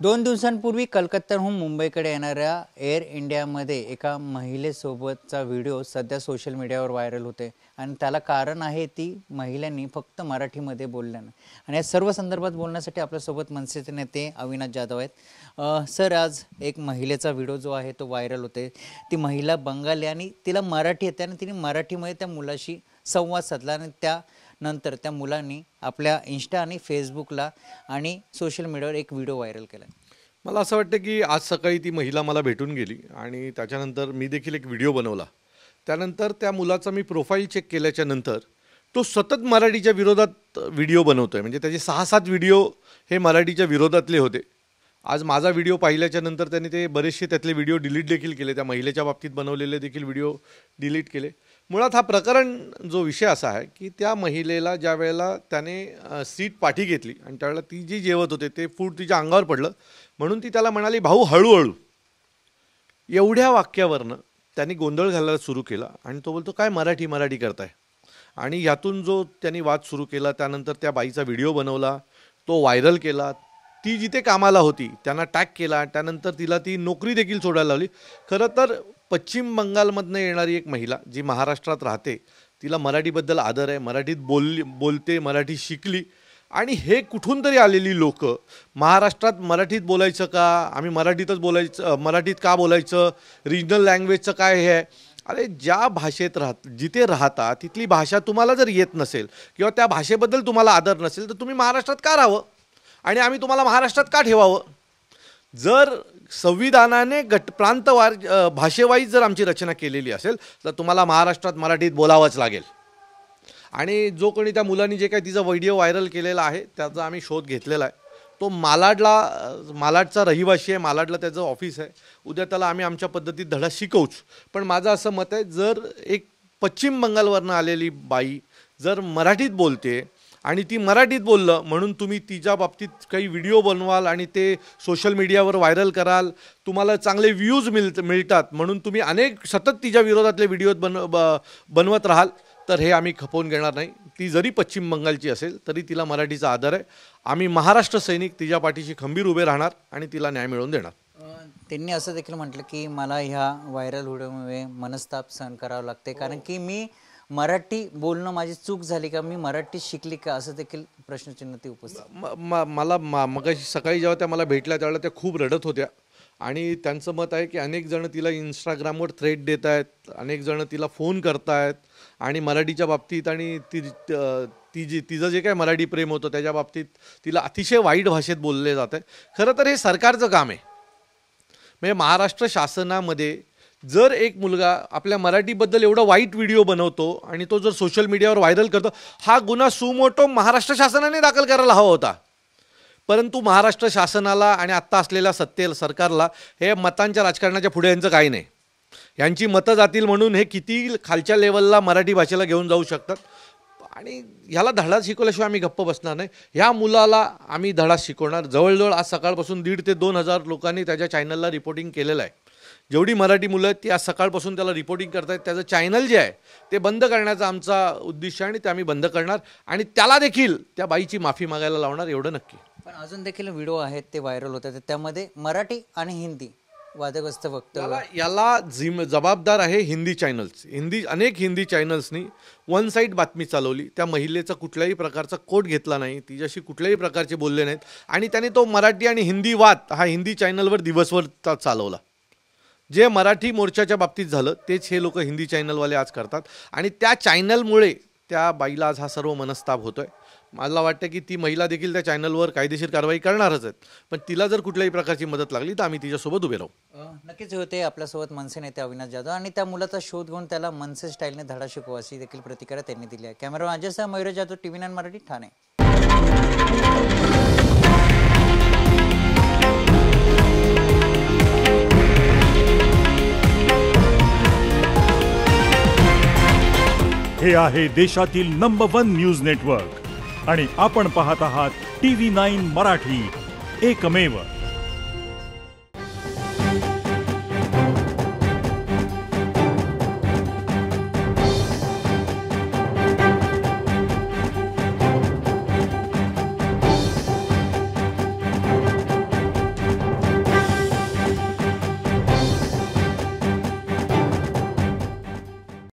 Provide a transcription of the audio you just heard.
2 दिवसांपूर्वी कलकत्त्याहून मुंबईकडे येणाऱ्या एअर इंडियामध्ये एका महिलेसोबतचा व्हिडिओ सध्या सोशल मीडियावर व्हायरल होते आणि त्याला कारण आहे ती महिलांनी फक्त मराठीमध्ये बोलल्यानं। आणि या सर्व संदर्भात बोलण्यासाठी आपल्यासोबत मनसेचे नेते अविनाश जाधव आहेत। सर, आज एक महिलेचा व्हिडिओ जो आहे तो व्हायरल होते। ती महिला बंगाली आणि तिला मराठी येते आणि तिने मराठीमध्ये त्या मुलाशी संवाद साधला आणि त्यानंतर त्या मुलांनी आपल्या इंस्टा आणि फेसबुकला आणि सोशल मीडियावर एक व्हिडिओ व्हायरल केला। मला असं वाटतं की आज सकाळी ती महिला मला भेटून गेली आणि त्याच्यानंतर मी देखील एक व्हिडिओ बनवला। त्यानंतर त्या मुलाचा मी प्रोफाईल चेक केल्याच्या नंतर तो सतत मराठीच्या विरोधात व्हिडिओ बनवतोय। म्हणजे त्याचे 6-7 व्हिडिओ हे मराठीच्या विरोधातले होते। आज माझा व्हिडिओ पाहिल्याच्या नंतर त्यांनी ते बरेचसे त्यातले व्हिडिओ डिलीट देखील केले। त्या महिलेच्या बाबतीत बनवलेले देखील व्हिडिओ डिलीट केले। मुळात हा प्रकरण जो विषय असा आहे की त्या महिलेला ज्या वेळेला त्याने सीट पाठी घेतली आणि त्यावेळेला ती जी जेवत होते ते फूड तिच्या अंगावर पडलं म्हणून ती त्याला म्हणाली, भाऊ हळूहळू। एवढ्या वाक्यावरनं त्यांनी गोंधळ घालायला सुरू केला आणि तो बोलतो काय मराठी करताय। आणि यातून जो त्यांनी वाद सुरू केला त्यानंतर त्या बाईचा व्हिडिओ बनवला, तो व्हायरल केला। ती जिथे कामाला होती त्यांना टॅग केला, त्यानंतर तिला ती नोकरी देखील सोडायला लावली। खरं तर पश्चिम बंगालमधनं येणारी एक महिला जी महाराष्ट्रात राहते तिला मराठीबद्दल आदर आहे, मराठीत बोलते, मराठी शिकली आणि हे कुठून तरी आलेली लोक महाराष्ट्रात मराठीत बोलायचं का, आम्ही मराठीतच बोलायचं, मराठीत का बोलायचं, रिजनल लँग्वेजचं काय हे आहे। अरे ज्या भाषेत जिथे राहता तिथली भाषा तुम्हाला जर येत नसेल किंवा त्या भाषेबद्दल तुम्हाला आदर नसेल तर तुम्ही महाराष्ट्रात का राहावं आणि आम्ही तुम्हाला महाराष्ट्रात का ठेवावं। जर संविधानाने प्रांतवार भाषेवाईज जर आमची रचना केलेली असेल तर तुम्हाला महाराष्ट्रात मराठीत बोलावंच लागेल। आणि जो कोणी त्या मुलांनी जे काही तिचा व्हिडिओ व्हायरल केलेला आहे त्याचा आम्ही शोध घेतलेला आहे। तो मालाडचा रहिवासी आहे, मालाडला त्याचं ऑफिस आहे। उद्या त्याला आम्ही आमच्या पद्धतीत धडा शिकवूच। पण माझं असं मत आहे जर एक पश्चिम बंगालवरनं आलेली बाई जर मराठीत बोलते आणि ती मराठीत बोललं म्हणून तुम्ही तिच्या बाबतीत काही व्हिडिओ बनवाल आणि ते सोशल मीडियावर व्हायरल कराल, तुम्हाला चांगले व्ह्यूज मिळतात म्हणून तुम्ही अनेक सतत तिच्या विरोधातले व्हिडिओ बनवत राहाल तर हे आम्ही खपवून घेणार नाही। ती जरी पश्चिम बंगालची असेल तरी तिला मराठीचा आदर आहे। आम्ही महाराष्ट्र सैनिक तिच्या पाठीशी खंबीर उभे राहणार आणि तिला न्याय मिळवून देणार। त्यांनी असं देखील म्हटलं की मला ह्या व्हायरल व्हिडिओमुळे मनस्ताप सहन करावं लागते कारण की मी मराठी बोलणं माझी चूक झाली का, मी मराठी शिकली का, असं देखील प्रश्नचिन्ह ते उपस्थित। मला मगाशी सकाळी जेव्हा त्या मला भेटल्या त्यावेळेला त्या खूप रडत होत्या आणि त्यांचं मत आहे की अनेक जण तिला इंस्टाग्रामवर थ्रेट देत आहेत, अनेक जण तिला फोन करतायत आणि मराठीच्या बाबतीत आणि तिचं जे काय मराठी प्रेम होतं त्याच्या बाबतीत तिला अतिशय वाईट भाषेत बोलले जात आहे। खरं तर हे सरकारचं काम आहे। म्हणजे महाराष्ट्र शासनामध्ये जर एक मुलगा आपल्या मराठीबद्दल एवढा वाईट व्हिडिओ बनवतो आणि तो जर सोशल मीडियावर व्हायरल करतो, हा गुन्हा सुमोटो महाराष्ट्र शासनाने दाखल करायला हवा होता। परंतु महाराष्ट्र शासनाला आणि आत्ता असलेल्या सरकारला हे मतांच्या राजकारणाच्या पुढे यांचं काही नाही। यांची मतं जातील म्हणून हे किती खालच्या लेवलला मराठी भाषेला घेऊन जाऊ शकतात आणि ह्याला धडा शिकवल्याशिवाय आम्ही गप्प बसणार नाही। ह्या मुलाला आम्ही धडा शिकवणार। जवळजवळ आज सकाळपासून 1,500 ते 2,000 लोकांनी त्याच्या चॅनलला रिपोर्टिंग केलेलं आहे। जेवढी मराठी मुलं आहेत ती आज सकाळपासून त्याला रिपोर्टिंग करतायत। त्याचं चॅनल जे आहे ते बंद करण्याचा आमचा उद्देश आहे आणि ते आम्ही बंद करणार आणि त्याला देखील त्या बाईची माफी मागायला लावणार, एवढं नक्की। पण अजून देखील व्हिडिओ आहेत ते व्हायरल होतात त्यामध्ये मराठी आणि हिंदी वादग्रस्त वक्तव्य, याला जबाबदार आहे हिंदी चॅनल्स। अनेक हिंदी चॅनल्सनी वन साईड बातमी चालवली। त्या महिलेचा कुठल्याही प्रकारचा कोट घेतला नाही, तिच्याशी कुठल्याही प्रकारचे बोलले नाहीत आणि त्याने तो मराठी आणि हिंदी वाद हा हिंदी चॅनलवर दिवसभर चालवला। जे मराठी मोर्चाच्या बाबतीत झालं तेच हे लोक हिंदी चॅनलवाले आज करतात आणि त्या चॅनलमुळे त्या बाईला आज हा सर्व मनस्ताप होतोय। मला वाटतं की ती महिला देखील त्या चॅनलवर कायदेशीर कारवाई करणारच आहेत, पण तिला जर कुठल्याही प्रकारची मदत लागली तर आम्ही तिच्यासोबत उभे राहू। नक्कीच होते आपल्यासोबत मनसे नेते अविनाश जाधव आणि त्या मुलाचा शोध घेऊन त्याला मनसे स्टाईलने धडा शिकवा अशी देखील प्रतिक्रिया त्यांनी दिली आहे। कॅमेरा अजयसह मयूर जाधव, TV9 मराठी, ठाणे। हे आहे देशातील नंबर 1 न्यूज नेटवर्क आणि आपण पाहत आहात TV9 मराठी, एकमेव।